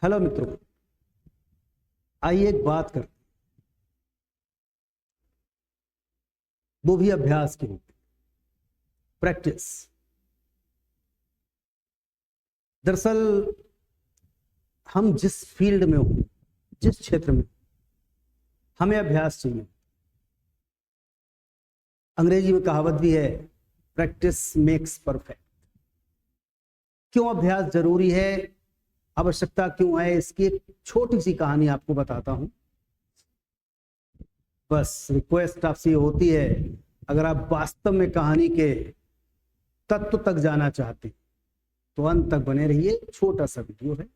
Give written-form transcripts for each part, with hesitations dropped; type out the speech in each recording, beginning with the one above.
Hello मित्रों, आइए एक बात करते, वो भी अभ्यास के रूप में, प्रैक्टिस। दरअसल हम जिस फील्ड में हो, जिस क्षेत्र में, हमें अभ्यास चाहिए। अंग्रेजी में कहावत भी है, प्रैक्टिस मेक्स परफेक्ट। क्यों अभ्यास जरूरी है, आवश्यकता क्यों है, इसकी एक छोटी सी कहानी आपको बताता हूं। बस रिक्वेस्ट आपसे होती है, अगर आप वास्तव में कहानी के तत्व तक जाना चाहते तो अंत तक बने रहिए। छोटा सा वीडियो है।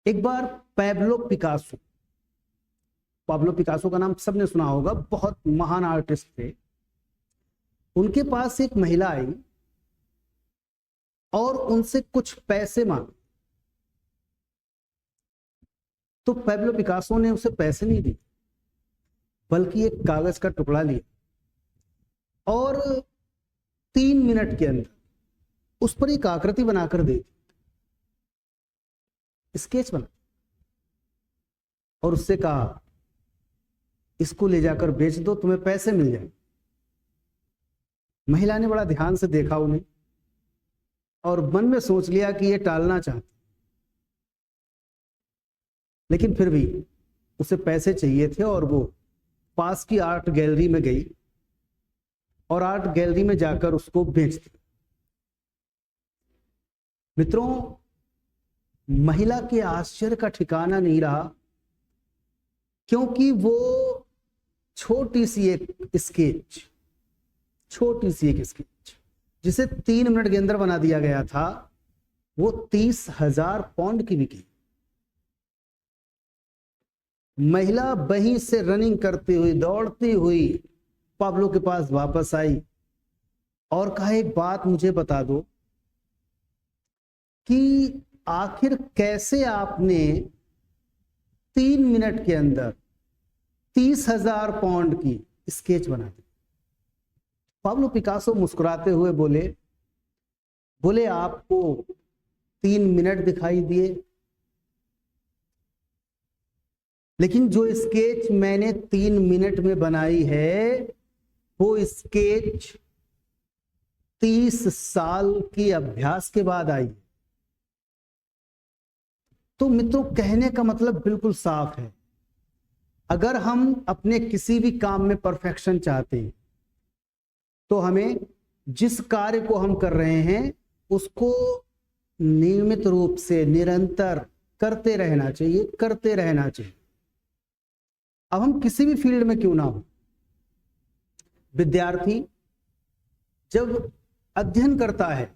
एक बार पैब्लो पिकासो का नाम सबने सुना होगा, बहुत महान आर्टिस्ट थे। उनके पास एक महिला आई और उनसे कुछ पैसे मांगे, तो पैब्लो पिकासो ने उसे पैसे नहीं दिए, बल्कि एक कागज का टुकड़ा लिया और 3 मिनट के अंदर उस पर एक आकृति बनाकर दे दी, स्केच बना, और उससे कहा इसको ले जाकर बेच दो, तुम्हें पैसे मिल जाएंगे। महिला ने बड़ा ध्यान से देखा उन्हें और मन में सोच लिया कि ये टालना चाहती, लेकिन फिर भी उसे पैसे चाहिए थे और वो पास की आर्ट गैलरी में गई और आर्ट गैलरी में जाकर उसको बेच दिया। मित्रों, महिला के आश्चर्य का ठिकाना नहीं रहा, क्योंकि वो छोटी सी एक स्केच जिसे 3 मिनट के अंदर बना दिया गया था, वो 30,000 पाउंड की बिकी। महिला वहीं से रनिंग करती हुई, दौड़ती हुई पाब्लो के पास वापस आई और कहा, एक बात मुझे बता दो कि आखिर कैसे आपने 3 मिनट के अंदर 30,000 पाउंड की स्केच बना दी। पाब्लो पिकासो मुस्कुराते हुए बोले आपको 3 मिनट दिखाई दिए, लेकिन जो स्केच मैंने 3 मिनट में बनाई है, वो स्केच 30 साल की अभ्यास के बाद आई। तो मित्रों, कहने का मतलब बिल्कुल साफ है, अगर हम अपने किसी भी काम में परफेक्शन चाहते हैं तो हमें जिस कार्य को हम कर रहे हैं उसको नियमित रूप से निरंतर करते रहना चाहिए। अब हम किसी भी फील्ड में क्यों ना हो, विद्यार्थी जब अध्ययन करता है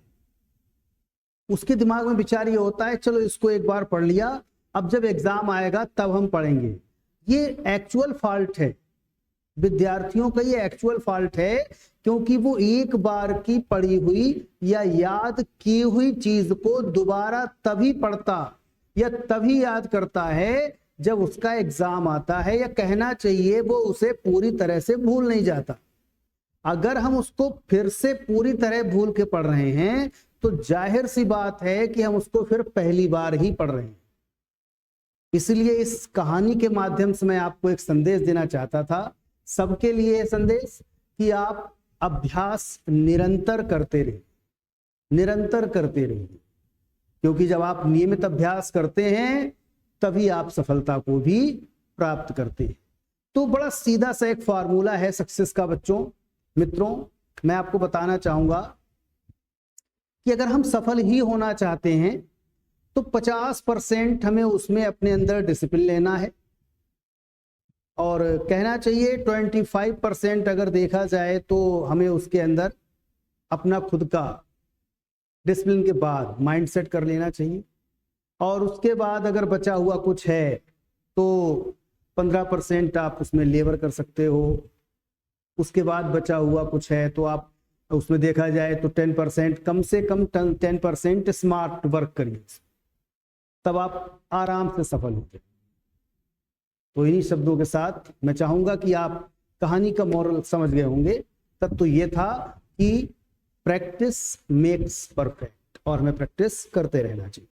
उसके दिमाग में विचार ये होता है, चलो इसको एक बार पढ़ लिया, अब जब एग्जाम आएगा तब हम पढ़ेंगे। ये एक्चुअल फॉल्ट है, विद्यार्थियों का ये एक्चुअल फॉल्ट है, क्योंकि वो एक बार की पढ़ी हुई या याद की हुई चीज को दोबारा तभी पढ़ता या तभी याद करता है जब उसका एग्जाम आता है, या कहना चाहिए वो उसे पूरी तरह से भूल नहीं जाता। अगर हम उसको फिर से पूरी तरह भूल के पढ़ रहे हैं तो जाहिर सी बात है कि हम उसको फिर पहली बार ही पढ़ रहे हैं। इसलिए इस कहानी के माध्यम से मैं आपको एक संदेश देना चाहता था, सबके लिए संदेश, कि आप अभ्यास निरंतर करते रहिए, क्योंकि जब आप नियमित अभ्यास करते हैं तभी आप सफलता को भी प्राप्त करते हैं। तो बड़ा सीधा सा एक फार्मूला है सक्सेस का मित्रों, मैं आपको बताना चाहूंगा कि अगर हम सफल ही होना चाहते हैं तो 50% हमें उसमें अपने अंदर डिसिप्लिन लेना है, और कहना चाहिए 25% अगर देखा जाए तो हमें उसके अंदर अपना खुद का डिसिप्लिन के बाद माइंडसेट कर लेना चाहिए, और उसके बाद अगर बचा हुआ कुछ है तो 15% आप उसमें लेबर कर सकते हो। उसके बाद बचा हुआ कुछ है तो आप उसमें देखा जाए तो 10%, कम से कम 10% स्मार्ट वर्क करिए, तब आप आराम से सफल होंगे। तो इन्हीं शब्दों के साथ मैं चाहूंगा कि आप कहानी का मोरल समझ गए होंगे। तब तो ये था कि प्रैक्टिस मेक्स परफेक्ट, और हमें प्रैक्टिस करते रहना चाहिए।